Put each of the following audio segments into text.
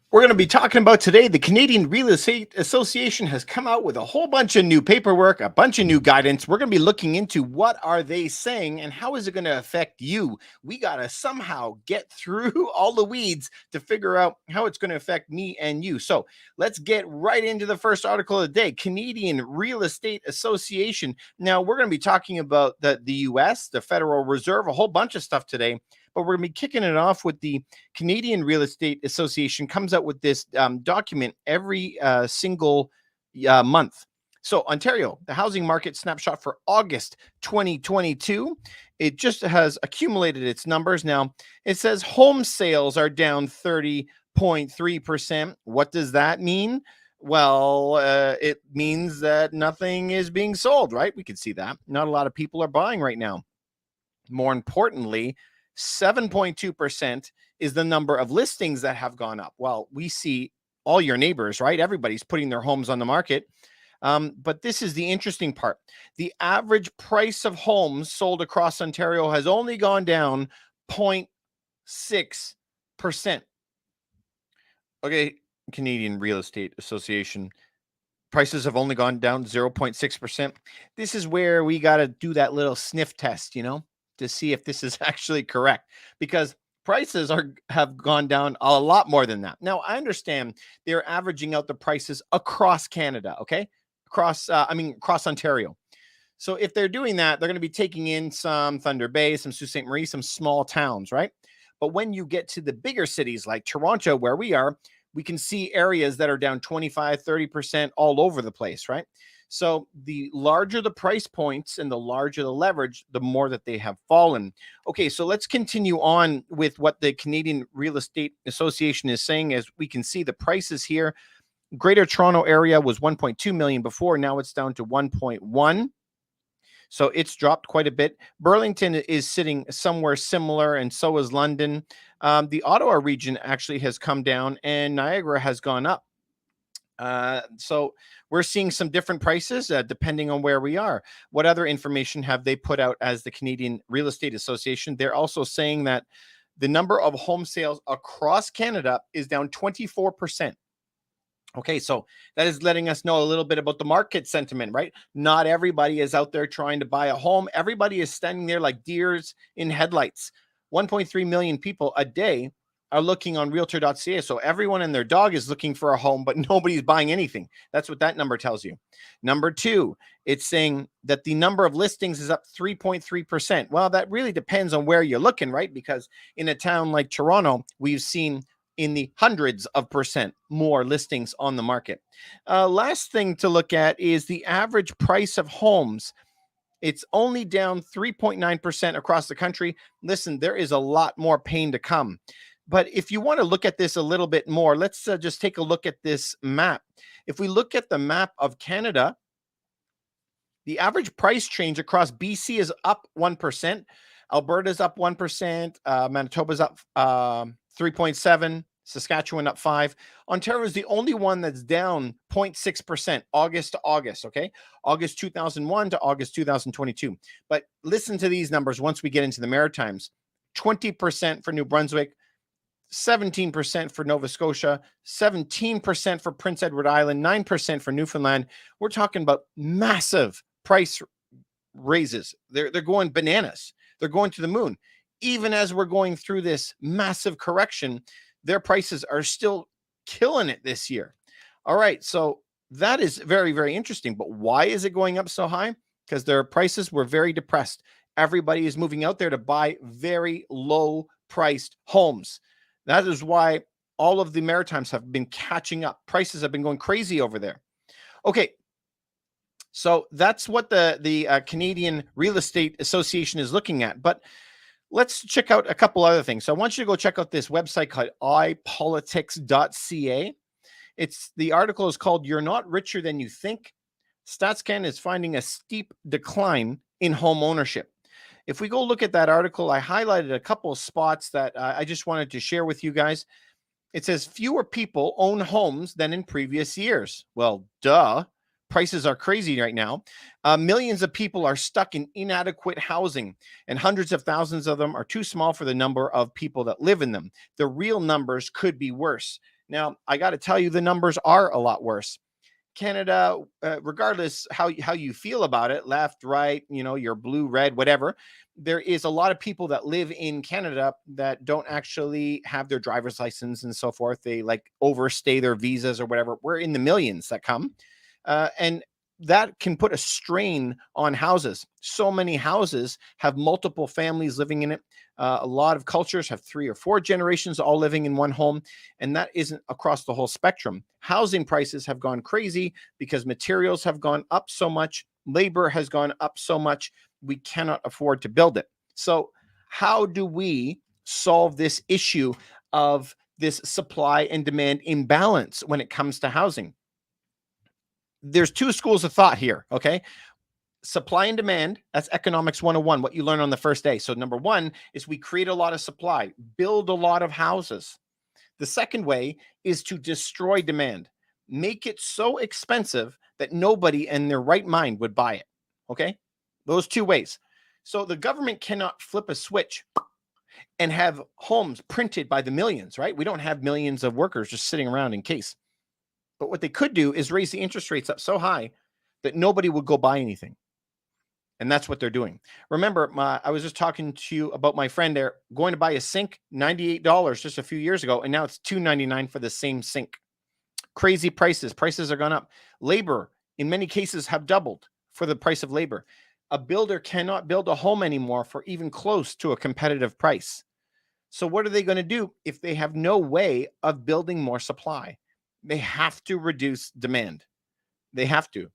We're going to be talking about today. The Canadian Real Estate Association has come out with a whole bunch of new paperwork, a bunch of new guidance. We're going to be looking into what are they saying and how is it going to affect you. We got to somehow get through all the weeds to figure out how it's going to affect me and you. So let's get right into the first article of the day. Canadian Real Estate Association. Now we're going to be talking about the US, the Federal Reserve, a whole bunch of stuff today. But we're going to be kicking it off with the Canadian Real Estate Association comes out with this document every single month. So Ontario, the housing market snapshot for August 2022, it just has accumulated its numbers. Now it says home sales are down 30.3%. What does that mean? Well, it means that nothing is being sold, right? We can see that. Not a lot of people are buying right now. More importantly, 7.2% is the number of listings that have gone up. Well, we see all your neighbors, right? Everybody's putting their homes on the market. But this is the interesting part. The average price of homes sold across Ontario has only gone down 0.6%. Okay, Canadian Real Estate Association. Prices have only gone down 0.6%. This is where we got to do that little sniff test, to see if this is actually correct, because prices have gone down a lot more than that. Now, I understand they're averaging out the prices across Canada, okay? Across Ontario. So if they're doing that, they're going to be taking in some Thunder Bay, some Sault Ste. Marie, some small towns, right? But when you get to the bigger cities like Toronto, where we are, we can see areas that are down 25, 30% all over the place, right? So the larger the price points and the larger the leverage, the more that they have fallen. Okay, so let's continue on with what the Canadian Real Estate Association is saying. As we can see the prices here, Greater Toronto area was 1.2 million before. Now it's down to 1.1. So it's dropped quite a bit. Burlington is sitting somewhere similar, and so is London. The Ottawa region actually has come down, and Niagara has gone up. So we're seeing some different prices depending on where we are. What other information have they put out as the Canadian Real Estate Association? They're also saying that the number of home sales across Canada is down 24%. Okay, so that is letting us know a little bit about the market sentiment, right? Not everybody is out there trying to buy a home. Everybody is standing there like deers in headlights. 1.3 million people a day are looking on realtor.ca. So everyone and their dog is looking for a home, but nobody's buying anything. That's what that number tells you. Number two, it's saying that the number of listings is up 3.3%. Well, that really depends on where you're looking, right? Because in a town like Toronto, we've seen in the hundreds of percent more listings on the market. Last thing to look at is the average price of homes. It's only down 3.9% across the country. Listen, there is a lot more pain to come. But if you want to look at this a little bit more, let's just take a look at this map. If we look at the map of Canada, the average price change across BC is up 1%. Alberta's up 1%. Manitoba's up 3.7%. Saskatchewan up 5%. Ontario is the only one that's down 0.6% August to August, okay? August 2001 to August 2022. But listen to these numbers once we get into the Maritimes. 20% for New Brunswick, 17% for Nova Scotia, 17% for Prince Edward Island, 9% for Newfoundland. We're talking about massive price raises. They're going bananas. They're going to the moon. Even as we're going through this massive correction, their prices are still killing it this year. All right, so that is very, very interesting. But why is it going up so high? Because their prices were very depressed. Everybody is moving out there to buy very low-priced homes. That is why all of the Maritimes have been catching up. Prices have been going crazy over there. Okay, so that's what the Canadian Real Estate Association is looking at. But let's check out a couple other things. So I want you to go check out this website called ipolitics.ca. The article is called "You're Not Richer Than You Think." StatsCan is finding a steep decline in home ownership. If we go look at that article, I highlighted a couple of spots that I just wanted to share with you guys. It says fewer people own homes than in previous years. Well, duh. Prices are crazy right now. Millions of people are stuck in inadequate housing, and hundreds of thousands of them are too small for the number of people that live in them. The real numbers could be worse. Now, I got to tell you, the numbers are a lot worse. Canada, regardless how you feel about it, left, right, you're blue, red, whatever. There is a lot of people that live in Canada that don't actually have their driver's license and so forth. They like overstay their visas or whatever. We're in the millions that come, and that can put a strain on houses. So many houses have multiple families living in it. A lot of cultures have 3 or 4 generations all living in one home, and that isn't across the whole spectrum. Housing prices have gone crazy because materials have gone up so much, labor has gone up so much, we cannot afford to build it. So, how do we solve this issue of this supply and demand imbalance when it comes to housing? There's 2 schools of thought here, okay? Supply and demand, that's economics 101, what you learn on the first day. So number 1 is we create a lot of supply, build a lot of houses. The second way is to destroy demand, make it so expensive that nobody in their right mind would buy it. Okay? Those 2 ways. So the government cannot flip a switch and have homes printed by the millions, right? We don't have millions of workers just sitting around in case. But what they could do is raise the interest rates up so high that nobody would go buy anything. And that's what they're doing. Remember, I was just talking to you about my friend there going to buy a sink, $98 just a few years ago, and now it's $299 for the same sink. Crazy prices. Prices are gone up. Labor, in many cases, have doubled for the price of labor. A builder cannot build a home anymore for even close to a competitive price. So what are they going to do if they have no way of building more supply? They have to reduce demand. They have to.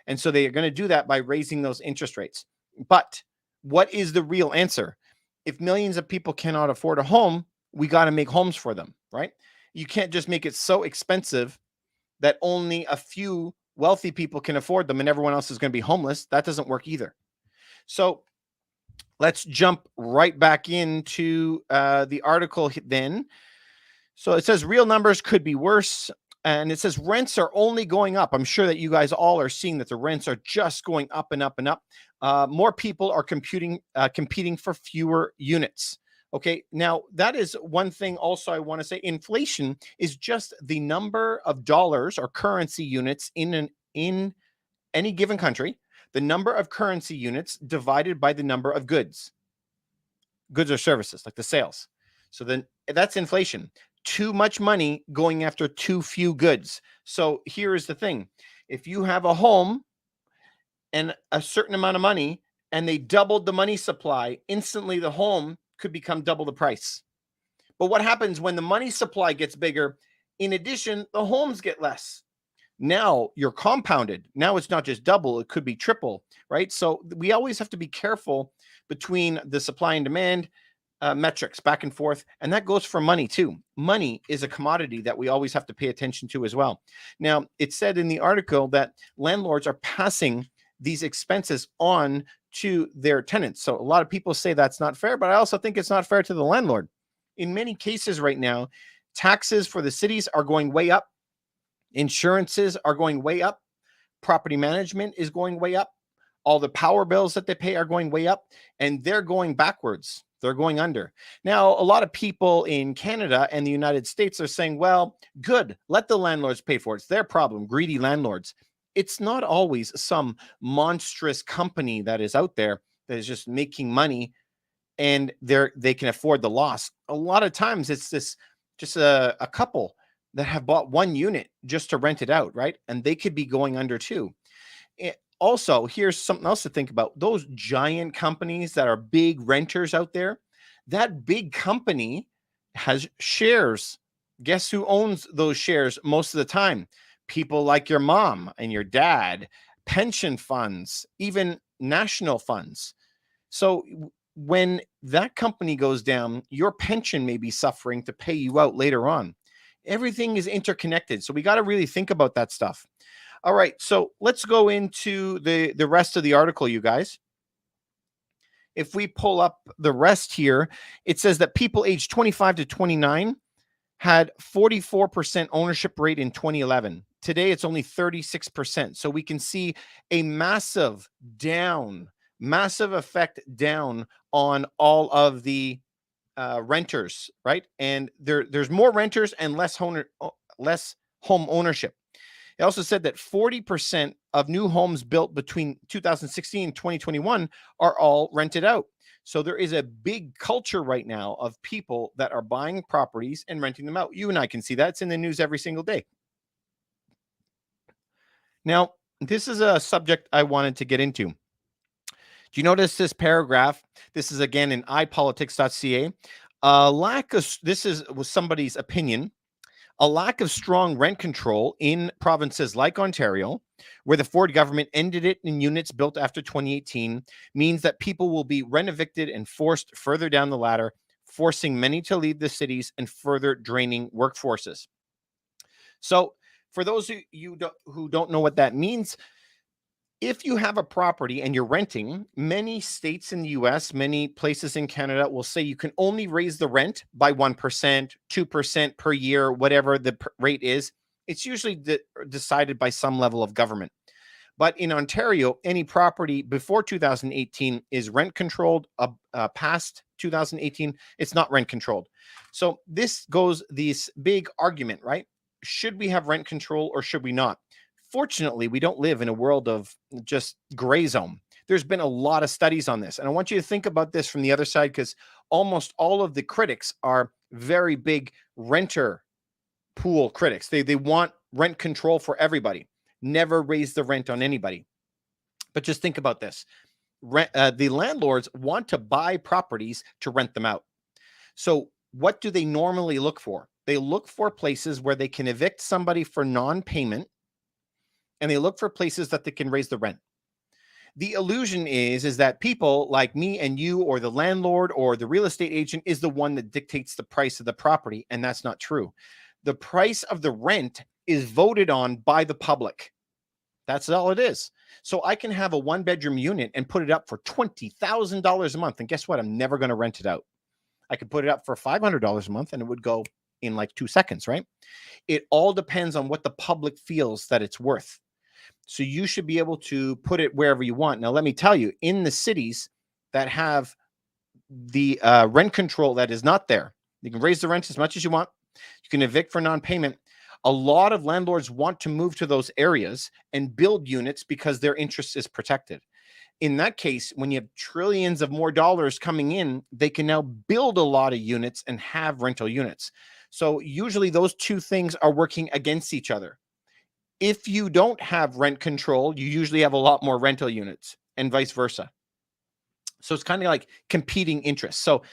And so they are going to do that by raising those interest rates. But what is the real answer? If millions of people cannot afford a home, we got to make homes for them, right? You can't just make it so expensive that only a few wealthy people can afford them and everyone else is going to be homeless. That doesn't work either. So let's jump right back into the article then. So it says real numbers could be worse. And it says rents are only going up. I'm sure that you guys all are seeing that the rents are just going up and up and up. More people are competing for fewer units. Okay, now that is one thing also I want to say. Inflation is just the number of dollars or currency units in any given country, the number of currency units divided by the number of goods or services, like the sales. So then that's inflation. Too much money going after too few goods. So here is the thing. If you have a home and a certain amount of money and they doubled the money supply, instantly the home could become double the price. But what happens when the money supply gets bigger? In addition, the homes get less. Now you're compounded. Now it's not just double, it could be triple, right? So we always have to be careful between the supply and demand metrics back and forth. And that goes for money too. Money is a commodity that we always have to pay attention to as well. Now, it said in the article that landlords are passing these expenses on to their tenants. So a lot of people say that's not fair, but I also think it's not fair to the landlord. In many cases right now, taxes for the cities are going way up. Insurances are going way up. Property management is going way up. All the power bills that they pay are going way up, and they're going backwards. They're going under. Now, a lot of people in Canada and the United States are saying, well, good, let the landlords pay for it. It's their problem, greedy landlords. It's not always some monstrous company that is out there that is just making money and they can afford the loss. A lot of times it's just a couple that have bought one unit just to rent it out, right? And they could be going under too. Also, here's something else to think about. Those giant companies that are big renters out there, that big company has shares. Guess who owns those shares most of the time? People like your mom and your dad, pension funds, even national funds. So when that company goes down, your pension may be suffering to pay you out later on. Everything is interconnected. So we got to really think about that stuff. All right, so let's go into the rest of the article, you guys. If we pull up the rest here, it says that people aged 25 to 29 had 44% ownership rate in 2011. Today, it's only 36%. So we can see a massive effect down on all of the renters, right? And there's more renters and less less home ownership. It also said that 40% of new homes built between 2016 and 2021 are all rented out. So there is a big culture right now of people that are buying properties and renting them out. You and I can see that. It's in the news every single day. Now, this is a subject I wanted to get into. Do you notice this paragraph? This is again in ipolitics.ca. Was somebody's opinion. A lack of strong rent control in provinces like Ontario, where the Ford government ended it in units built after 2018, means that people will be rent-evicted and forced further down the ladder, forcing many to leave the cities and further draining workforces. So, for those who don't know what that means, if you have a property and you're renting, many states in the US, many places in Canada will say you can only raise the rent by 1%, 2% per year, whatever the rate is. It's usually decided by some level of government. But in Ontario, any property before 2018 is rent controlled. Past 2018, it's not rent controlled. So this big argument, right? Should we have rent control or should we not? Fortunately, we don't live in a world of just gray zone. There's been a lot of studies on this. And I want you to think about this from the other side, because almost all of the critics are very big renter pool critics. They want rent control for everybody, never raise the rent on anybody. But just think about this. The landlords want to buy properties to rent them out. So what do they normally look for? They look for places where they can evict somebody for non-payment, and they look for places that they can raise the rent. The illusion is that people like me and you, or the landlord or the real estate agent, is the one that dictates the price of the property, and that's not true. The price of the rent is voted on by the public. That's all it is. So I can have a one-bedroom unit and put it up for $20,000 a month, and guess what? I'm never going to rent it out. I could put it up for $500 a month, and it would go in like 2 seconds, right? It all depends on what the public feels that it's worth. So you should be able to put it wherever you want. Now, let me tell you, in the cities that have the rent control that is not there, you can raise the rent as much as you want. You can evict for non-payment. A lot of landlords want to move to those areas and build units because their interest is protected. In that case, when you have trillions of more dollars coming in, they can now build a lot of units and have rental units. So usually those two things are working against each other. If you don't have rent control, you usually have a lot more rental units, and vice versa. So it's kind of like competing interests. So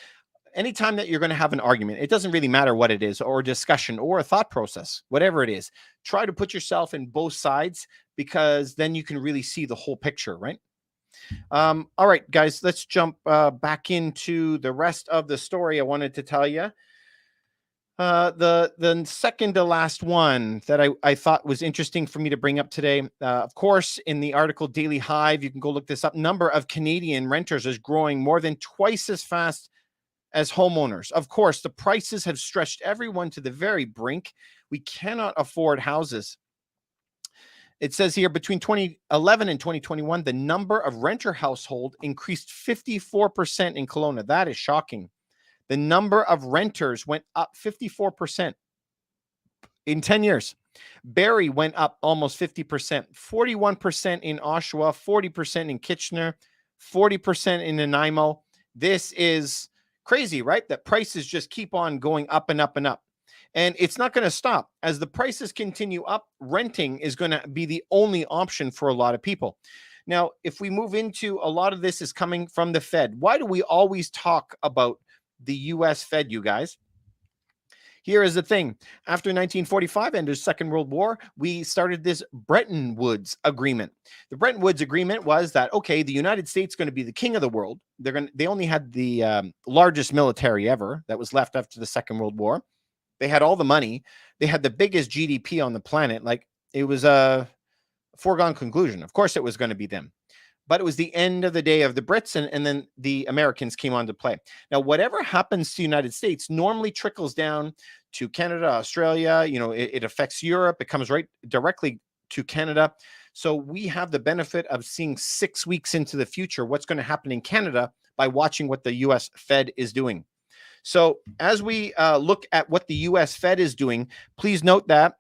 anytime that you're going to have an argument, it doesn't really matter what it is, or a discussion, or a thought process, whatever it is, try to put yourself in both sides, because then you can really see the whole picture, right? All right, guys, let's jump back into the rest of the story I wanted to tell you. The second to last one that I thought was interesting for me to bring up today, of course, in the article Daily Hive, you can go look this up. Number of Canadian renters is growing more than twice as fast as homeowners. Of course, the prices have stretched everyone to the very brink. We cannot afford houses. It says here, between 2011 and 2021, the number of renter household increased 54% in Kelowna. That is shocking. The number of renters went up 54% in 10 years. Barrie went up almost 50%, 41% in Oshawa, 40% in Kitchener, 40% in Nanaimo. This is crazy, right? That prices just keep on going up and up and up. And it's not going to stop. As the prices continue up, renting is going to be the only option for a lot of people. Now, if we move into, a lot of this is coming from the Fed. Why do we always talk about the US Fed, you guys? Here is the thing. After 1945 and the Second World War, we started this Bretton Woods Agreement. The Bretton Woods Agreement was that, okay, the United States is going to be the king of the world. They only had the largest military ever that was left after the Second World War. They had all the money. They had the biggest GDP on the planet. Like, it was a foregone conclusion. Of course, it was going to be them. But it was the end of the day of the Brits, and then the Americans came on to play. Now, whatever happens to the United States normally trickles down to Canada, Australia. You know, it affects Europe. It comes right directly to Canada. So we have the benefit of seeing 6 weeks into the future what's going to happen in Canada by watching what the US Fed is doing. So as we look at what the U.S. Fed is doing, please note that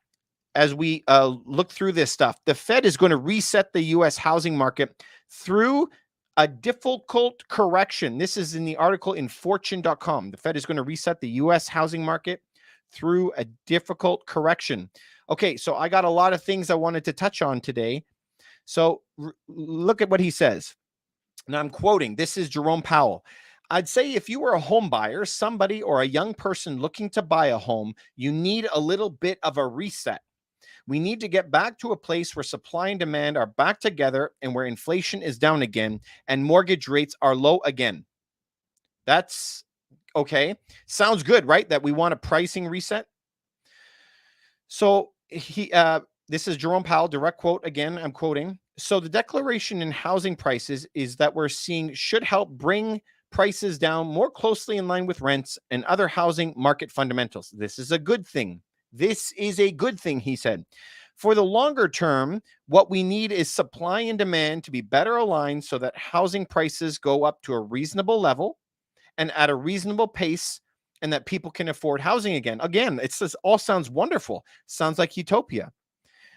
as we look through this stuff, the Fed is going to reset the U.S. housing market through a difficult correction. This is in the article in fortune.com. The Fed is going to reset the U.S. housing market through a difficult correction. Okay, so I got a lot of things I wanted to touch on today. So look at what he says. Now I'm quoting, this is Jerome Powell. I'd say if you were a home buyer, somebody or a young person looking to buy a home, you need a little bit of a reset. We need to get back to a place where supply and demand are back together and where inflation is down again and mortgage rates are low again. That's okay. Sounds good, right? That we want a pricing reset. So this is Jerome Powell, direct quote again, I'm quoting. So the declaration in housing prices is that we're seeing should help bring prices down more closely in line with rents and other housing market fundamentals. This is a good thing. This is a good thing, he said. For the longer term, what we need is supply and demand to be better aligned so that housing prices go up to a reasonable level and at a reasonable pace and that people can afford housing again. Again, it says all sounds wonderful. Sounds like utopia.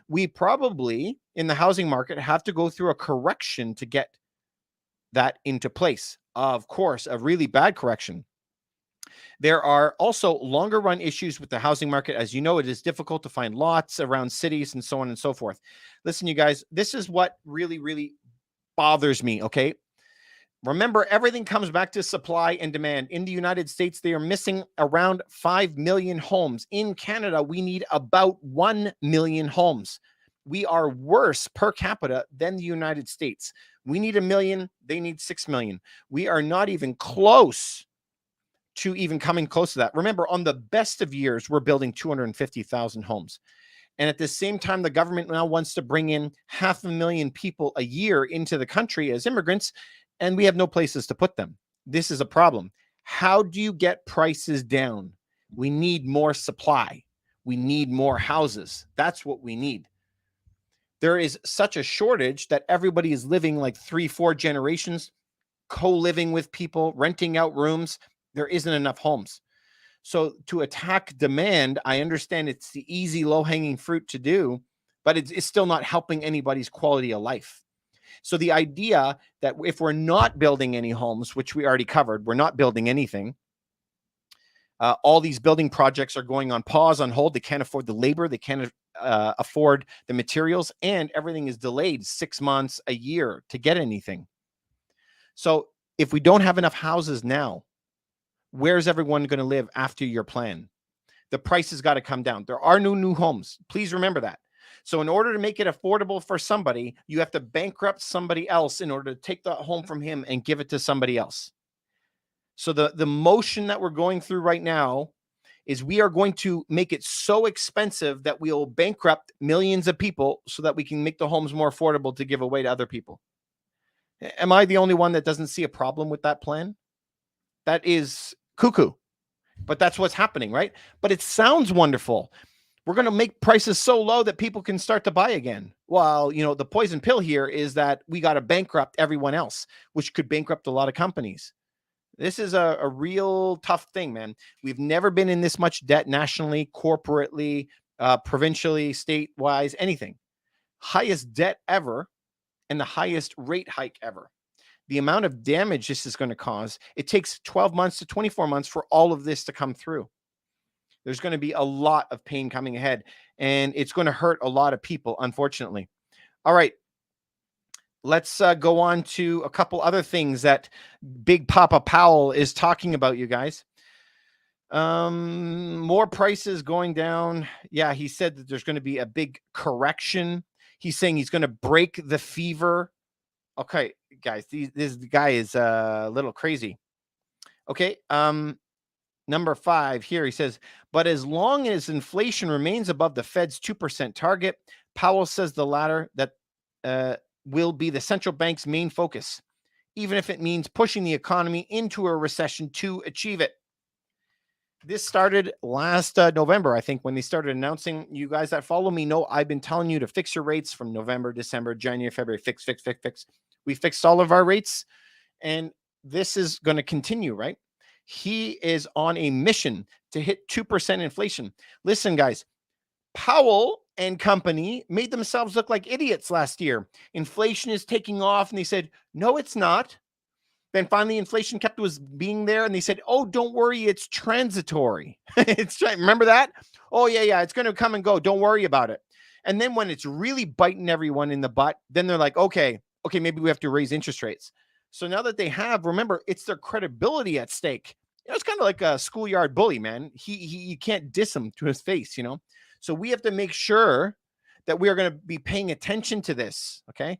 We probably in the housing market have to go through a correction to get that into place. Of course, a really bad correction. There are also longer run issues with the housing market. As you know, it is difficult to find lots around cities and so on and so forth. Listen, you guys, this is what really, really bothers me. Okay. Remember, everything comes back to supply and demand. In the United States, they are missing around 5 million homes. In Canada, we need about 1 million homes. We are worse per capita than the United States. We need 1 million. They need 6 million. We are not even close to even coming close to that. Remember, on the best of years, we're building 250,000 homes. And at the same time, the government now wants to bring in 500,000 people a year into the country as immigrants, and we have no places to put them. This is a problem. How do you get prices down? We need more supply. We need more houses. That's what we need. There is such a shortage that everybody is living like 3-4 generations, co-living with people, renting out rooms. There isn't enough homes. So to attack demand, I understand it's the easy, low-hanging fruit to do, but it's still not helping anybody's quality of life. So the idea that if we're not building any homes, which we already covered, we're not building anything. All these building projects are going on pause, on hold. They can't afford the labor. They can't afford the materials, and everything is delayed 6 months, a year to get anything. So if we don't have enough houses now, where's everyone going to live after your plan? The price has got to come down. There are no new homes. Please remember that. So in order to make it affordable for somebody, you have to bankrupt somebody else in order to take the home from him and give it to somebody else. So the motion that we're going through right now is we are going to make it so expensive that we'll bankrupt millions of people so that we can make the homes more affordable to give away to other people. Am I the only one that doesn't see a problem with that plan? That is cuckoo, but that's what's happening, right? But it sounds wonderful. We're going to make prices so low that people can start to buy again. Well, you know, the poison pill here is that we got to bankrupt everyone else, which could bankrupt a lot of companies. This is a real tough thing, man. We've never been in this much debt nationally, corporately, provincially, state-wise, anything. Highest debt ever and the highest rate hike ever. The amount of damage this is going to cause, it takes 12 months to 24 months for all of this to come through. There's going to be a lot of pain coming ahead, and it's going to hurt a lot of people, unfortunately. All right. Let's go on to a couple other things that Big Papa Powell is talking about, you guys. More prices going down. Yeah, he said that there's going to be a big correction. He's saying he's going to break the fever. Okay, guys, this guy is a little crazy. Okay, number 5 here, he says, but as long as inflation remains above the Fed's 2% target, Powell says the latter that will be the central bank's main focus, even if it means pushing the economy into a recession to achieve it. This started last November, I think, when they started announcing. You guys that follow me know I've been telling you to fix your rates from November, December, January, February. Fix. We fixed all of our rates, and this is going to continue, right? He is on a mission to hit 2% inflation. Listen, guys, Powell and company made themselves look like idiots last year. Inflation is taking off, and they said, no, it's not. Then finally, inflation kept was being there, and they said, "Oh, don't worry, it's transitory." Remember that? Oh yeah, it's going to come and go. Don't worry about it. And then when it's really biting everyone in the butt, then they're like, "Okay, maybe we have to raise interest rates." So now that they have, remember, it's their credibility at stake. It's kind of like a schoolyard bully, man. He you can't diss him to his face, So we have to make sure that we are going to be paying attention to this. Okay,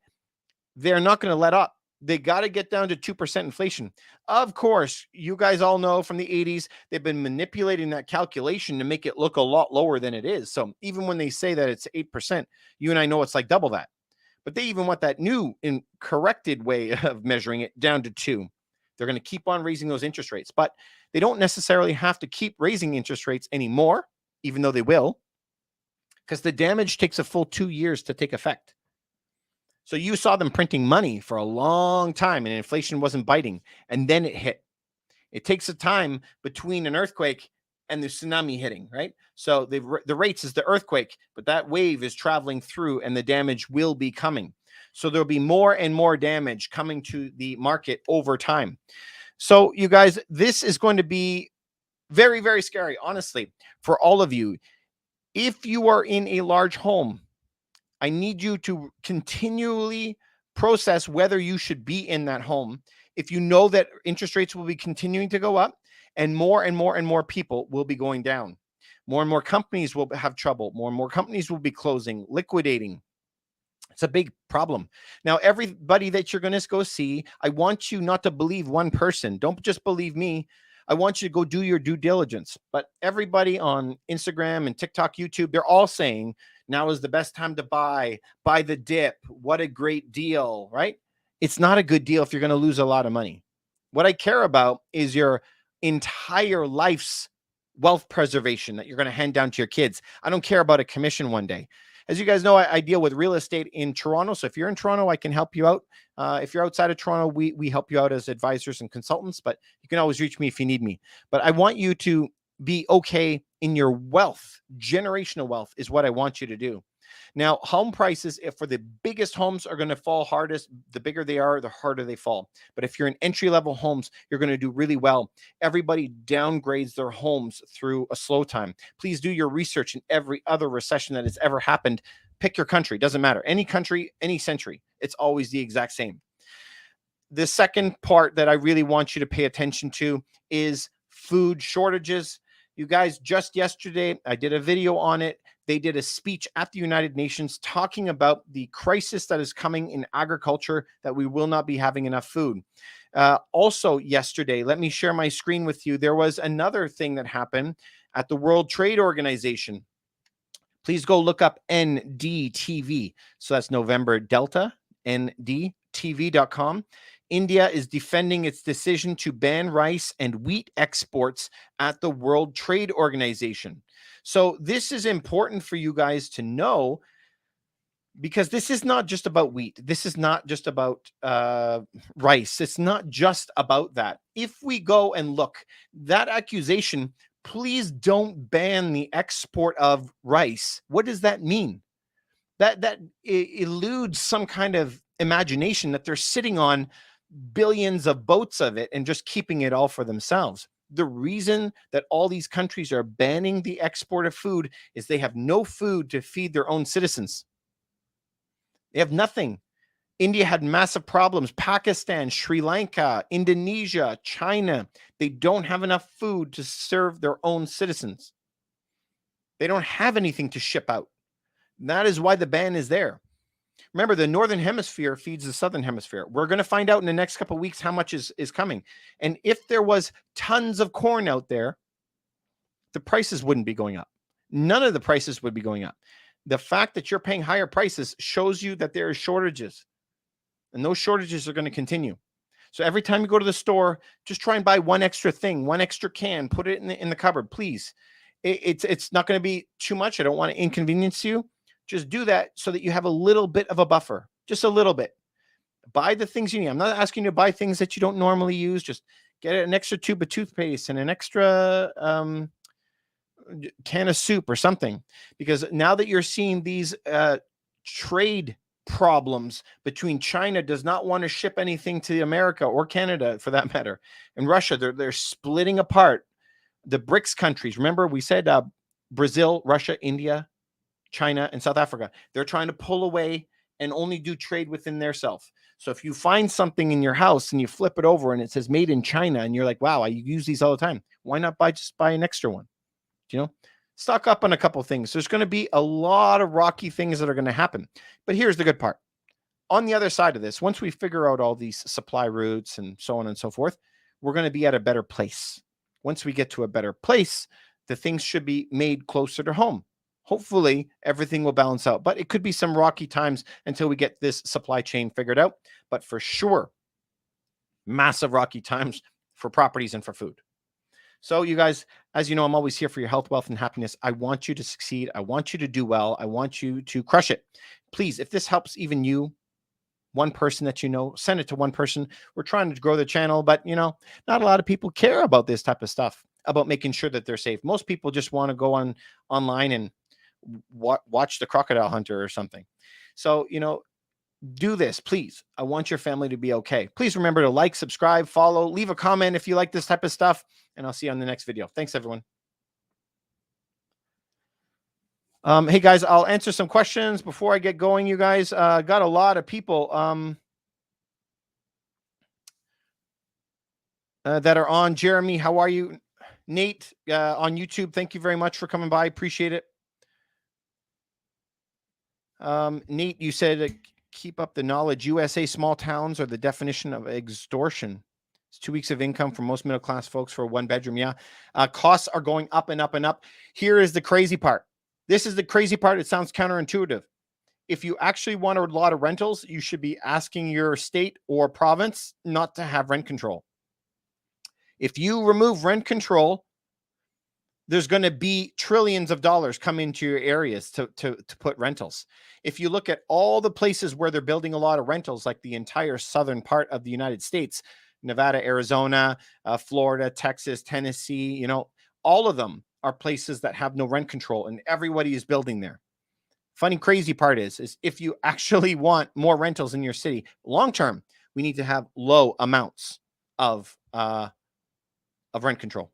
they're not going to let up. They got to get down to 2% inflation. Of course, you guys all know from the 80s, they've been manipulating that calculation to make it look a lot lower than it is. So even when they say that it's 8%, you and I know it's like double that. But they even want that new and corrected way of measuring it down to 2. They're going to keep on raising those interest rates, but they don't necessarily have to keep raising interest rates anymore, even though they will, because the damage takes a full 2 years to take effect. So you saw them printing money for a long time and inflation wasn't biting. And then it hit. It takes a time between an earthquake and the tsunami hitting, right? So the rates is the earthquake, but that wave is traveling through and the damage will be coming. So there'll be more and more damage coming to the market over time. So you guys, this is going to be very, very scary, honestly, for all of you. If you are in a large home, I need you to continually process whether you should be in that home. If you know that interest rates will be continuing to go up and more people will be going down. More and more companies will have trouble. More and more companies will be closing, liquidating. It's a big problem. Now, everybody that you're going to go see, I want you not to believe one person. Don't just believe me. I want you to go do your due diligence. But everybody on Instagram and TikTok, YouTube, they're all saying now is the best time to buy the dip. What a great deal, right? It's not a good deal if you're going to lose a lot of money. What I care about is your entire life's wealth preservation that you're going to hand down to your kids. I don't care about a commission one day. As you guys know, I deal with real estate in Toronto. So if you're in Toronto, I can help you out. If you're outside of Toronto, we help you out as advisors and consultants, but you can always reach me if you need me. But I want you to be okay in your wealth. Generational wealth is what I want you to do. Now, home prices, if for the biggest homes, are going to fall hardest. The bigger they are, the harder they fall. But if you're in entry-level homes, you're going to do really well. Everybody downgrades their homes through a slow time. Please do your research in every other recession that has ever happened. Pick your country. Doesn't matter. Any country, any century. It's always the exact same. The second part that I really want you to pay attention to is food shortages. You guys, just yesterday, I did a video on it. They did a speech at the United Nations talking about the crisis that is coming in agriculture, that we will not be having enough food. Also yesterday, let me share my screen with you. There was another thing that happened at the World Trade Organization. Please go look up NDTV. So that's November Delta, ndtv.com. India is defending its decision to ban rice and wheat exports at the World Trade Organization. So this is important for you guys to know, because this is not just about wheat. This is not just about rice. It's not just about that. If we go and look, that accusation, please don't ban the export of rice. What does that mean? That eludes some kind of imagination that they're sitting on billions of boats of it and just keeping it all for themselves. The reason that all these countries are banning the export of food is they have no food to feed their own citizens. They have nothing. India had massive problems. Pakistan, Sri Lanka, Indonesia, China, they don't have enough food to serve their own citizens. They don't have anything to ship out. That is why the ban is there. Remember, the Northern Hemisphere feeds the Southern Hemisphere. We're going to find out in the next couple of weeks how much is coming. And if there was tons of corn out there, the prices wouldn't be going up. None of the prices would be going up. The fact that you're paying higher prices shows you that there are shortages. And those shortages are going to continue. So every time you go to the store, just try and buy one extra thing, one extra can, put it in the cupboard, please. It's not going to be too much. I don't want to inconvenience you. Just do that so that you have a little bit of a buffer, just a little bit. Buy the things you need. I'm not asking you to buy things that you don't normally use. Just Get an extra tube of toothpaste and an extra can of soup or something, because now that you're seeing these trade problems between China does not want to ship anything to America or Canada for that matter, and Russia, they're splitting apart. The BRICS countries, remember we said Brazil, Russia, India, China, and South Africa, they're trying to pull away and only do trade within their self. So if you find something in your house and you flip it over and it says made in China and you're like, wow, I use these all the time, why not just buy an extra one? You know, stock up on a couple things. There's going to be a lot of rocky things that are going to happen. But here's the good part. On the other side of this, once we figure out all these supply routes and so on and so forth, we're going to be at a better place. Once we get to a better place, the things should be made closer to home. Hopefully, everything will balance out. But it could be some rocky times until we get this supply chain figured out. But for sure, massive rocky times for properties and for food. So you guys, as you know, I'm always here for your health, wealth, and happiness. I want you to succeed. I want you to do well. I want you to crush it. Please, if this helps even you, one person that you know, send it to one person. We're trying to grow the channel, but not a lot of people care about this type of stuff, about making sure that they're safe. Most people just want to go online and watch the Crocodile Hunter or something. So, do this, please. I want your family to be okay. Please remember to like, subscribe, follow, leave a comment if you like this type of stuff, and I'll see you on the next video. Thanks, everyone. Hey, guys, I'll answer some questions before I get going, you guys. Got a lot of people that are on. Jeremy, how are you? Nate on YouTube, thank you very much for coming by. Appreciate it. Nate, you said keep up the knowledge. USA small towns are the definition of extortion. It's 2 weeks of income for most middle-class folks for a one-bedroom. Yeah. Costs are going up and up and up. Here is the crazy part. This is the crazy part. It sounds counterintuitive. If you actually want a lot of rentals, you should be asking your state or province not to have rent control. If you remove rent control, there's going to be trillions of dollars come into your areas to put rentals. If you look at all the places where they're building a lot of rentals, like the entire southern part of the United States, Nevada, Arizona, Florida, Texas, Tennessee, all of them are places that have no rent control, and everybody is building there. Funny, crazy part is if you actually want more rentals in your city long term, we need to have low amounts of rent control.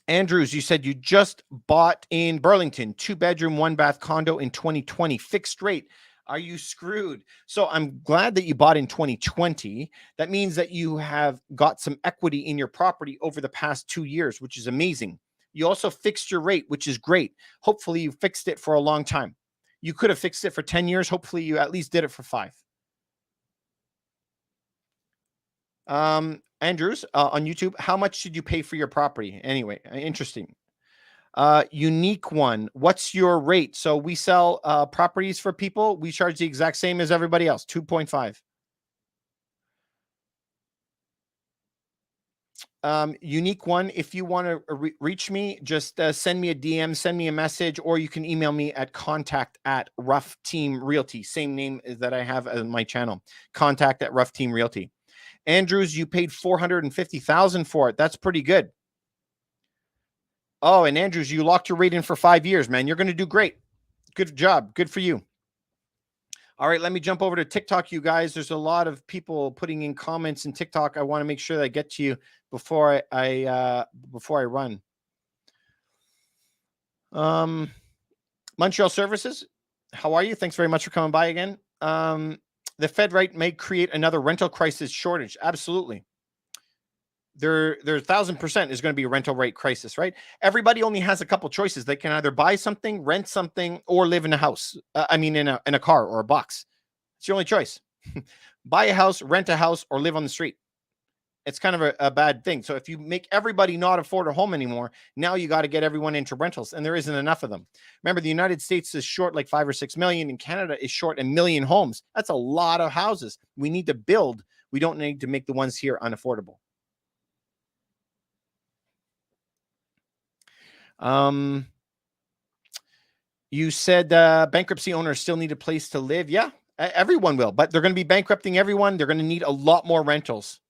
Andrews, you said you just bought in Burlington, 2-bedroom, 1-bath condo in 2020, fixed rate. Are you screwed? So I'm glad that you bought in 2020. That means that you have got some equity in your property over the past 2 years, which is amazing. You also fixed your rate, which is great. Hopefully you fixed it for a long time. You could have fixed it for 10 years. Hopefully you at least did it for 5. Andrews on YouTube, how much did you pay for your property? Anyway, interesting. Unique one, what's your rate? So we sell properties for people. We charge the exact same as everybody else, 2.5. Unique one, if you want to reach me, just send me a DM, send me a message, or you can email me at contact@Rough Team Realty. Same name that I have on my channel, contact@Rough Team Realty. Andrews, you paid $450,000 for it. That's pretty good. Oh, and Andrews, you locked your rate in for 5 years, man. You're going to do great. Good job. Good for you. All right, let me jump over to TikTok, you guys. There's a lot of people putting in comments in TikTok. I want to make sure that I get to you before I run. Montreal Services, how are you? Thanks very much for coming by again. The Fed rate may create another rental crisis shortage. Absolutely. There 1,000% is going to be a rental rate crisis, right? Everybody only has a couple choices. They can either buy something, rent something, or live in a house. In a car or a box. It's your only choice. Buy a house, rent a house, or live on the street. It's kind of a bad thing. So if you make everybody not afford a home anymore, now you got to get everyone into rentals, and there isn't enough of them. Remember, the United States is short like 5 or 6 million, and Canada is short 1 million homes. That's a lot of houses. We need to build. We don't need to make the ones here unaffordable. You said bankruptcy owners still need a place to live. Yeah, Everyone will, but they're going to be bankrupting everyone. They're going to need a lot more rentals.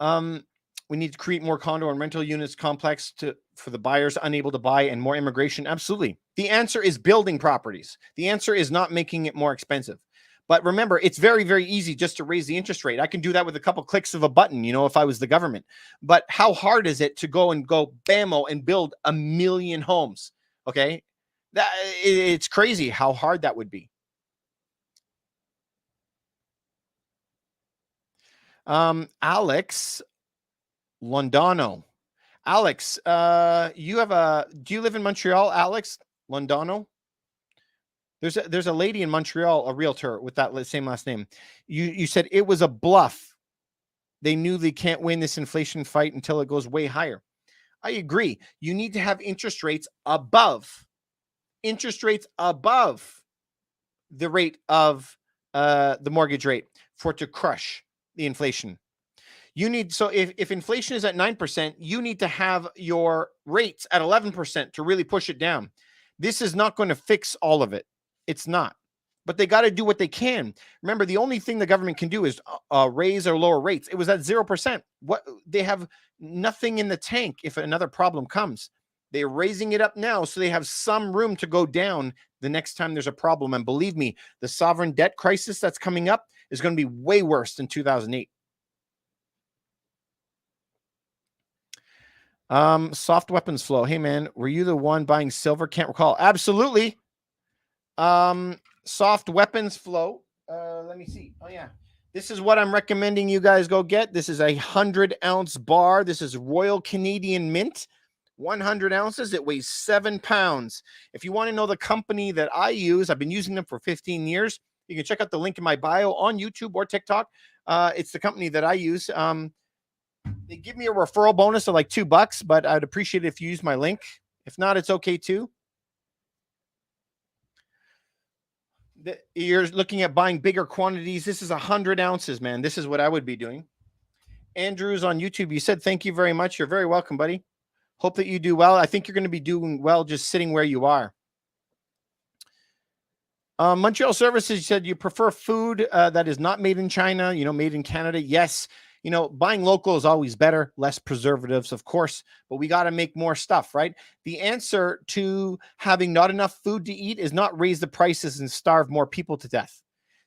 We need to create more condo and rental units complex for the buyers unable to buy, and more immigration. Absolutely. The answer is building properties. The answer is not making it more expensive. But remember, it's very, very easy just to raise the interest rate. I can do that with a couple clicks of a button, if I was the government. But how hard is it to go bammo and build 1 million homes? Okay. It's crazy how hard that would be. Alex Londano. Alex, do you live in Montreal, Alex Londano? There's a lady in Montreal, a realtor with that same last name. You said it was a bluff. They knew they can't win this inflation fight until it goes way higher. I agree. You need to have interest rates above the rate of the mortgage rate for it to crush the inflation. So if inflation is at 9%, you need to have your rates at 11% to really push it down. This is not going to fix all of it. It's not. But they got to do what they can. Remember, the only thing the government can do is raise or lower rates. It was at 0%. They have nothing in the tank if another problem comes. They're raising it up now, so they have some room to go down the next time there's a problem. And believe me, the sovereign debt crisis that's coming up is going to be way worse than 2008. Soft weapons flow. Hey man, were you the one buying silver? Can't recall. Absolutely. Soft weapons flow. Let me see. Oh yeah. This is what I'm recommending you guys go get. This is a 100-ounce bar. This is Royal Canadian Mint. 100 ounces. It weighs 7 pounds. If you want to know the company that I use, I've been using them for 15 years. You can check out the link in my bio on YouTube or TikTok. It's the company that I use. They give me a referral bonus of like $2, but I'd appreciate it if you use my link. If not, it's okay too. You're looking at buying bigger quantities. This is 100 ounces, man. This is what I would be doing. Andrew's on YouTube. You said thank you very much. You're very welcome, buddy. Hope that you do well. I think you're going to be doing well just sitting where you are. Montreal Services, you said you prefer food that is not made in China, made in Canada. Yes. Buying local is always better, less preservatives, of course, but we got to make more stuff, right? The answer to having not enough food to eat is not raise the prices and starve more people to death.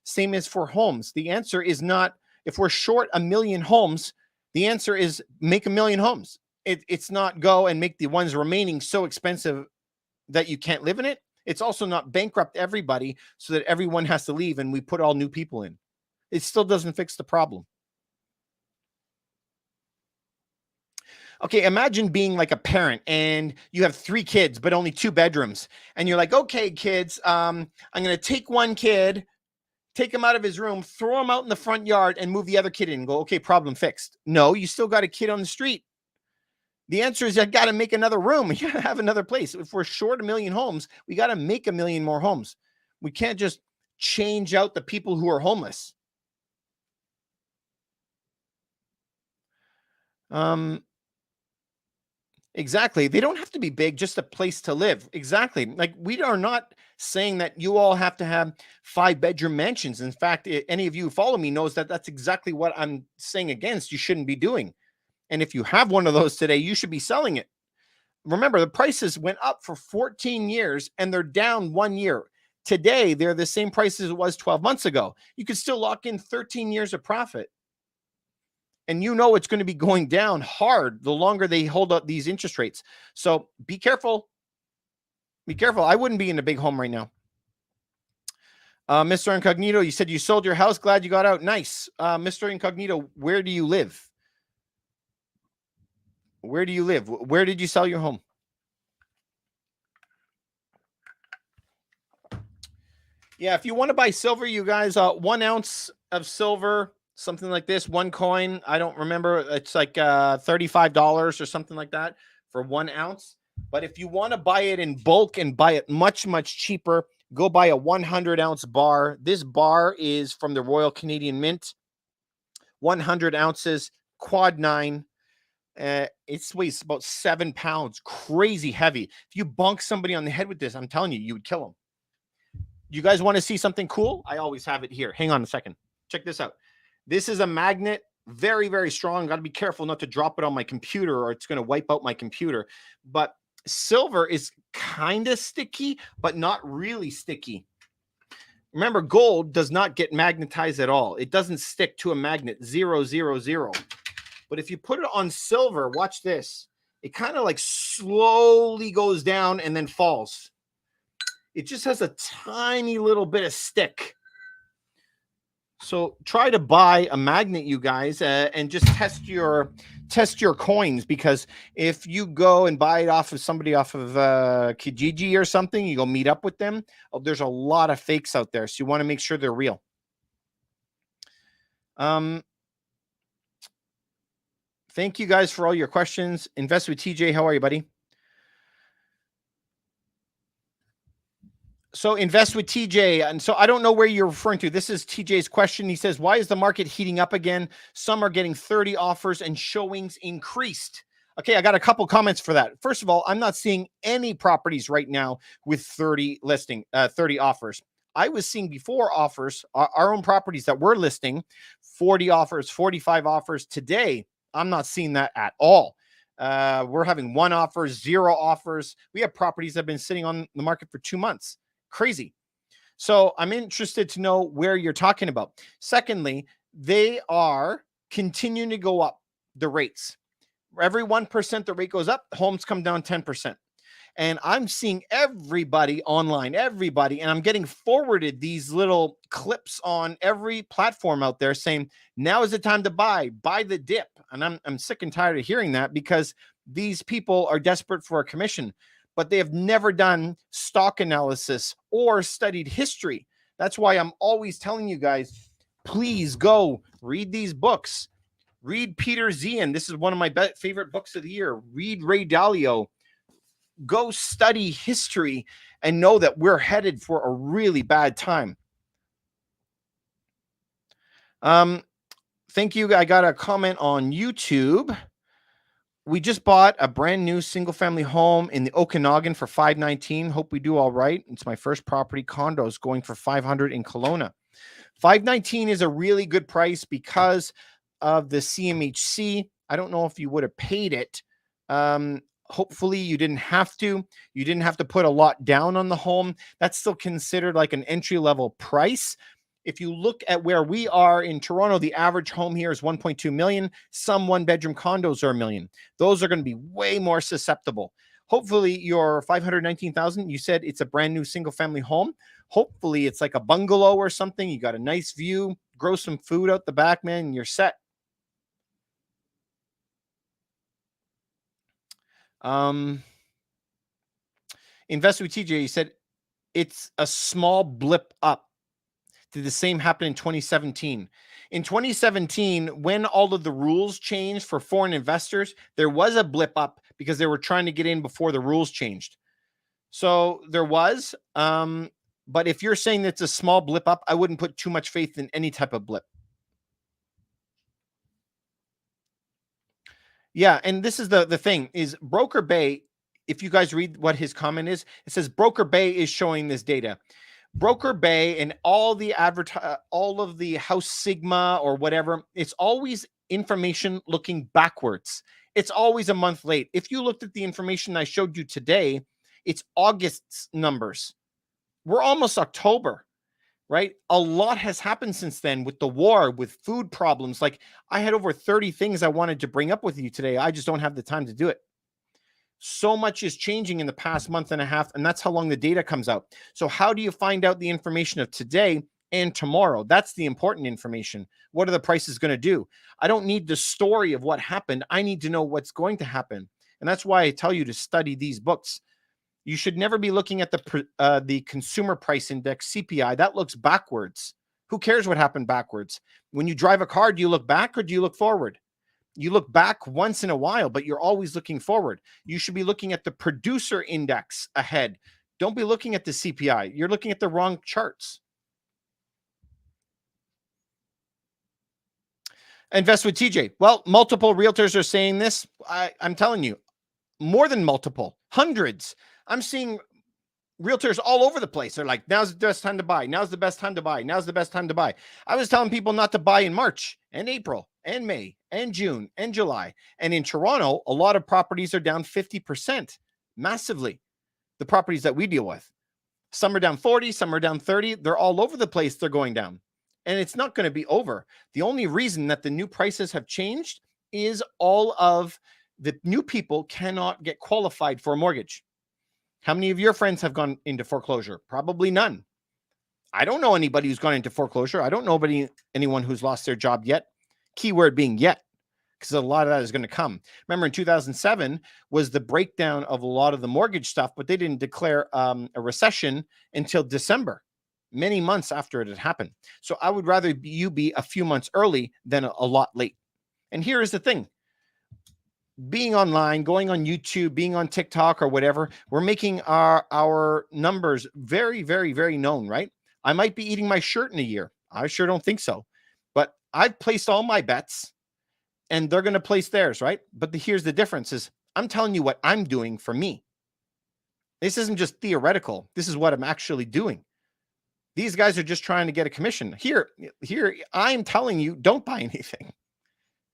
Same as for homes. The answer is not, if we're short 1 million homes, the answer is make 1 million homes. It's not go and make the ones remaining so expensive that you can't live in it. It's also not bankrupt everybody so that everyone has to leave and we put all new people in. It still doesn't fix the problem. Okay, imagine being like a parent and you have 3 kids, but only 2 bedrooms. And you're like, okay, kids, I'm going to take one kid, take him out of his room, throw him out in the front yard and move the other kid in and go, okay, problem fixed. No, you still got a kid on the street. The answer is you got to make another room. You got to have another place. If we're short 1 million homes, we got to make 1 million more homes. We can't just change out the people who are homeless. Exactly. They don't have to be big, just a place to live. Exactly. Like, we are not saying that you all have to have 5-bedroom mansions. In fact, any of you who follow me knows that that's exactly what I'm saying against. You shouldn't be doing. And if you have one of those today, you should be selling it. Remember, the prices went up for 14 years and they're down 1 year. Today, they're the same price as it was 12 months ago. You could still lock in 13 years of profit. And it's going to be going down hard the longer they hold up these interest rates. So be careful. Be careful. I wouldn't be in a big home right now. Mr. Incognito, you said you sold your house. Glad you got out. Nice. Mr. Incognito, where do you live? Where do you live? Where did you sell your home? Yeah, if you want to buy silver, you guys, 1 ounce of silver, something like this, 1 coin. I don't remember. It's like $35 or something like that for 1 ounce. But if you want to buy it in bulk and buy it much, much cheaper, go buy a 100-ounce bar. This bar is from the Royal Canadian Mint. 100 ounces, quad 9. It weighs about 7 pounds. Crazy heavy. If you bonk somebody on the head with this, I'm telling you, you would kill them. You guys want to see something cool? I always have it here. Hang on a second. Check this out. This is a magnet, very, very strong. Got to be careful not to drop it on my computer or it's going to wipe out my computer. But silver is kind of sticky, but not really sticky. Remember, gold does not get magnetized at all. It doesn't stick to a magnet, 0, 0, 0. But if you put it on silver, watch this. It kind of like slowly goes down and then falls. It just has a tiny little bit of stick. So try to buy a magnet, you guys, and just test your coins, because if you go and buy it off of somebody off of Kijiji or something, you go meet up with them. Oh, there's a lot of fakes out there, so you want to make sure they're real. Thank you guys for all your questions. Invest with TJ. How are you, buddy? So invest with TJ. And so I don't know where you're referring to. This is TJ's question. He says, why is the market heating up again? Some are getting 30 offers and showings increased. Okay, I got a couple comments for that. First of all, I'm not seeing any properties right now with 30 offers. I was seeing before offers, our own properties that we're listing, 40 offers, 45 offers. Today, I'm not seeing that at all. We're having 1 offer, 0 offers. We have properties that have been sitting on the market for 2 months. Crazy. So I'm interested to know where you're talking about. Secondly, they are continuing to go up, the rates. Every 1% the rate goes up, homes come down 10%. And I'm seeing everybody online, everybody, and I'm getting forwarded these little clips on every platform out there saying, now is the time to buy the dip. And I'm sick and tired of hearing that, because these people are desperate for a commission, but they have never done stock analysis or studied history. That's why I'm always telling you guys, please go read these books. Read Peter Zian. This is one of my favorite books of the year. Read Ray Dalio. Go study history and know that we're headed for a really bad time. Thank you. I got a comment on YouTube. We just bought a brand new single family home in the Okanagan for $519. Hope we do all right. It's my first property. Condos going for $500 in Kelowna. $519 is a really good price because of the CMHC. I don't know if you would have paid it. Hopefully you didn't have to. You didn't have to put a lot down on the home. That's still considered like an entry-level price. If you look at where we are in Toronto, the average home here is 1.2 million. Some 1-bedroom condos are $1 million. Those are going to be way more susceptible. Hopefully your $519,000, you said it's a brand new single family home. Hopefully it's like a bungalow or something. You got a nice view, grow some food out the back, man, and you're set. Invest with TJ, you said it's a small blip up. Did the same happen in 2017? In 2017, when all of the rules changed for foreign investors, there was a blip up because they were trying to get in before the rules changed. So there was, but if you're saying that's a small blip up, I wouldn't put too much faith in any type of blip. Yeah, and this is the thing is Broker Bay. If you guys read what his comment is, it says Broker Bay is showing this data. Broker Bay and all the all of the House Sigma or whatever, it's always information looking backwards. It's always a month late. If you looked at the information I showed you today, it's August's numbers. We're almost October, right? A lot has happened since then with the war, with food problems. Like I had over 30 things I wanted to bring up with you today. I just don't have the time to do it. So much is changing in the past month and a half, and that's how long the data comes out. So how do you find out the information of today and tomorrow? That's the important information. What are the prices going to do? I don't need the story of what happened. I need to know what's going to happen. And that's why I tell you to study these books. You should never be looking at the consumer price index, CPI. That looks backwards. Who cares what happened backwards? When you drive a car, do you look back or do you look forward? You look back once in a while, but you're always looking forward. You should be looking at the producer index ahead. Don't be looking at the CPI. You're looking at the wrong charts. Invest with TJ. Well, multiple realtors are saying this. I'm telling you, more than multiple, hundreds. I'm seeing Realtors all over the place. They're like, now's the best time to buy. Now's the best time to buy. Now's the best time to buy. I was telling people not to buy in March and April and May and June and July. And in Toronto, a lot of properties are down 50%, massively. The properties that we deal with. Some are down 40, some are down 30. They're all over the place. They're going down. And it's not going to be over. The only reason that the new prices have changed is all of the new people cannot get qualified for a mortgage. How many of your friends have gone into foreclosure? Probably none. I don't know anybody who's gone into foreclosure. I don't know anyone who's lost their job yet. Keyword being yet, because a lot of that is going to come. Remember, in 2007 was the breakdown of a lot of the mortgage stuff, but they didn't declare a recession until December, many months after it had happened. So I would rather you be a few months early than a lot late. And here is the thing. Being online, going on YouTube, being on TikTok or whatever, we're making our numbers very, very, very known, right? I might be eating my shirt in a year. I sure don't think so. But I've placed all my bets and they're going to place theirs, right? But here's the difference is I'm telling you what I'm doing for me. This isn't just theoretical. This is what I'm actually doing. These guys are just trying to get a commission. Here, I'm telling you, don't buy anything.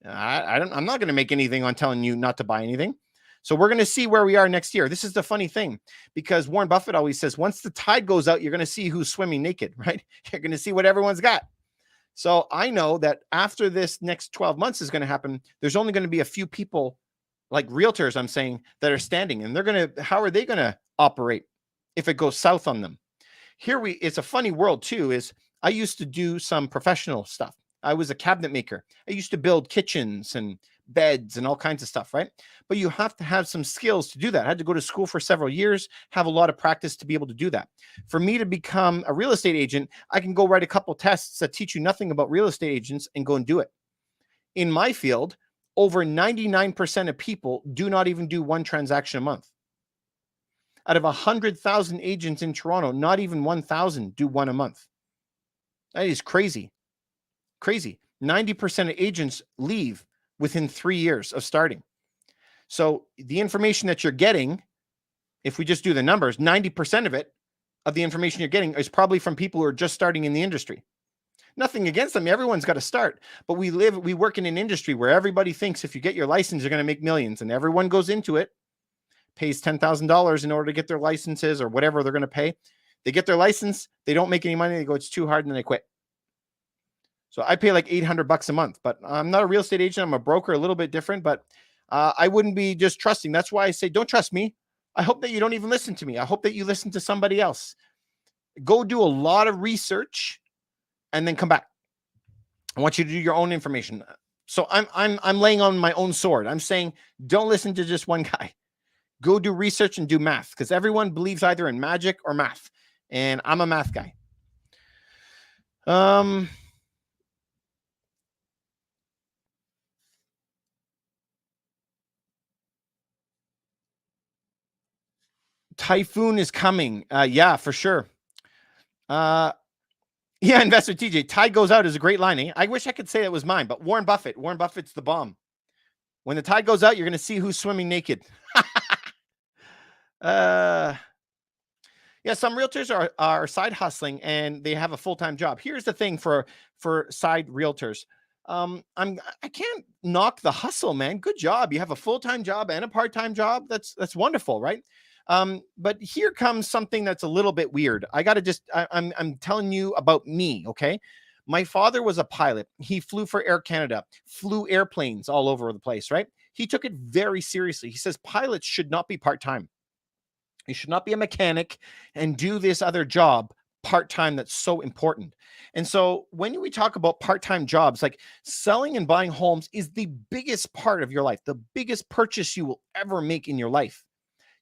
I'm not going to make anything on telling you not to buy anything. So we're going to see where we are next year. This is the funny thing, because Warren Buffett always says, once the tide goes out, you're going to see who's swimming naked, right? You're going to see what everyone's got. So I know that after this next 12 months is going to happen, there's only going to be a few people like realtors, I'm saying, that are standing, and how are they going to operate if it goes south on them? It's a funny world too, is I used to do some professional stuff. I was a cabinet maker. I used to build kitchens and beds and all kinds of stuff, right? But you have to have some skills to do that. I had to go to school for several years, have a lot of practice to be able to do that. For me to become a real estate agent, I can go write a couple tests that teach you nothing about real estate agents and go and do it. In my field, over 99% of people do not even do one transaction a month. Out of 100,000 agents in Toronto, not even 1,000 do one a month. That is crazy. Crazy. 90% of agents leave within 3 years of starting. So the information that you're getting, if we just do the numbers, 90% of the information you're getting is probably from people who are just starting in the industry. Nothing against them. Everyone's got to start. But we work in an industry where everybody thinks if you get your license, you're going to make millions, and everyone goes into it, pays $10,000 in order to get their licenses or whatever they're going to pay. They get their license. They don't make any money. They go, it's too hard, and then they quit. So I pay like $800 a month, but I'm not a real estate agent. I'm a broker, a little bit different, but I wouldn't be just trusting. That's why I say, don't trust me. I hope that you don't even listen to me. I hope that you listen to somebody else. Go do a lot of research and then come back. I want you to do your own information. So I'm laying on my own sword. I'm saying, don't listen to just one guy. Go do research and do math, because everyone believes either in magic or math. And I'm a math guy. Typhoon is coming. Yeah, for sure. Yeah, Investor TJ. Tide goes out is a great line. I wish I could say it was mine, but Warren Buffett's the bomb. When the tide goes out, you're going to see who's swimming naked. Yeah, some realtors are side hustling and they have a full-time job. Here's the thing for side realtors. I can't knock the hustle, man. Good job. You have a full-time job and a part-time job. That's wonderful, right? But here comes something that's a little bit weird. I'm telling you about me, okay? My father was a pilot. He flew for Air Canada, flew airplanes all over the place, right? He took it very seriously. He says pilots should not be part-time. You should not be a mechanic and do this other job part-time that's so important. And so when we talk about part-time jobs, like selling and buying homes is the biggest part of your life, the biggest purchase you will ever make in your life.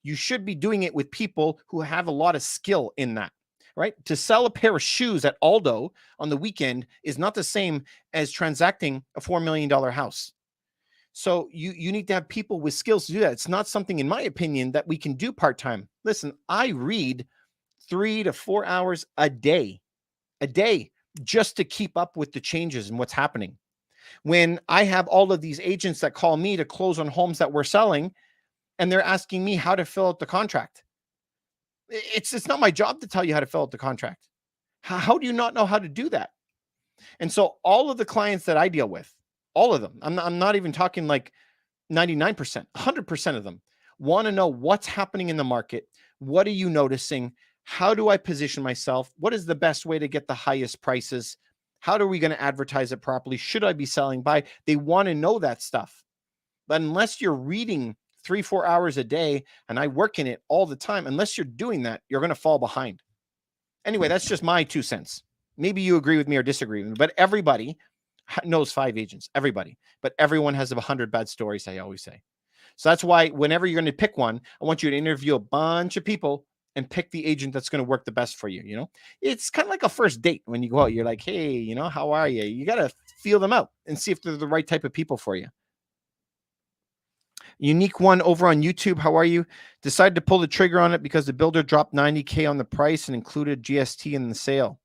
You should be doing it with people who have a lot of skill in that, right? To sell a pair of shoes at Aldo on the weekend is not the same as transacting a $4 million house. So you need to have people with skills to do that. It's not something, in my opinion, that we can do part-time. Listen, I read 3 to 4 hours a day, just to keep up with the changes and what's happening. When I have all of these agents that call me to close on homes that we're selling, and they're asking me how to fill out the contract. It's not my job to tell you how to fill out the contract. How do you not know how to do that? And so all of the clients that I deal with, all of them, I'm not even talking like 99%, 100% of them want to know what's happening in the market. What are you noticing? How do I position myself? What is the best way to get the highest prices? How are we going to advertise it properly? Should I be selling by? They want to know that stuff. But unless you're reading 3-4 hours a day, and I work in it all the time, unless you're doing that, you're going to fall behind. Anyway, that's just my 2 cents. Maybe you agree with me or disagree with me, but everybody knows 5 agents, everybody, but everyone has 100 bad stories, I always say. So that's why whenever you're going to pick one, I want you to interview a bunch of people and pick the agent that's going to work the best for you. You know, it's kind of like a first date. When you go out, you're like, hey, you know, how are you? You got to feel them out and see if they're the right type of people for you. Unique one over on YouTube. How are you? Decided to pull the trigger on it because the builder dropped $90K on the price and included GST in the sale.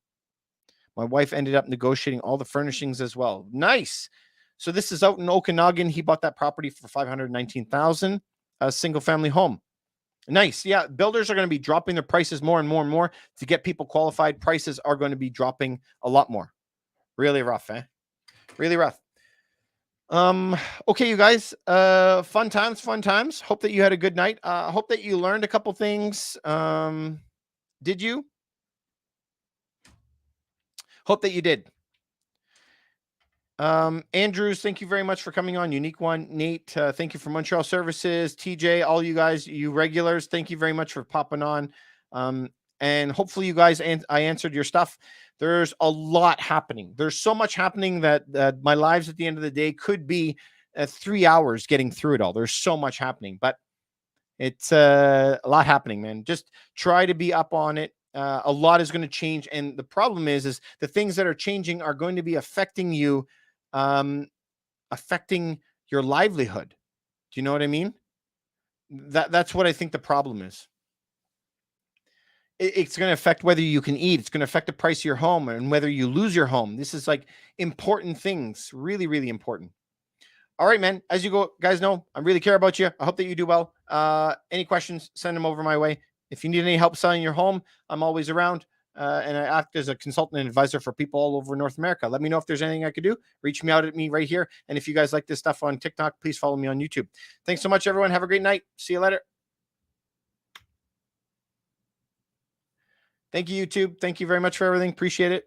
My wife ended up negotiating all the furnishings as well. Nice. So this is out in Okanagan. He bought that property for $519,000, a single family home. Nice. Yeah. Builders are going to be dropping their prices more and more and more to get people qualified. Prices are going to be dropping a lot more. Really rough, eh? Really rough. Okay, you guys, fun times. Hope that you had a good night. Hope that you learned a couple things. Did you? Hope that you did. Andrews, thank you very much for coming on. Unique one. Nate, thank you for Montreal Services. TJ, all you guys, you regulars, thank you very much for popping on. And hopefully you guys, I answered your stuff. There's a lot happening. There's so much happening that my lives at the end of the day could be 3 hours getting through it all. There's so much happening, but it's a lot happening, man. Just try to be up on it. A lot is going to change. And the problem is the things that are changing are going to be affecting you, affecting your livelihood. Do you know what I mean? That's what I think the problem is. It's going to affect whether you can eat. It's going to affect the price of your home and whether you lose your home. This is like important things, really, really important. All right, man. As you go, guys know, I really care about you. I hope that you do well. Any questions, send them over my way. If you need any help selling your home, I'm always around. And I act as a consultant and advisor for people all over North America. Let me know if there's anything I could do. Reach me out at me right here. And if you guys like this stuff on TikTok, please follow me on YouTube. Thanks so much, everyone. Have a great night. See you later. Thank you, YouTube. Thank you very much for everything. Appreciate it.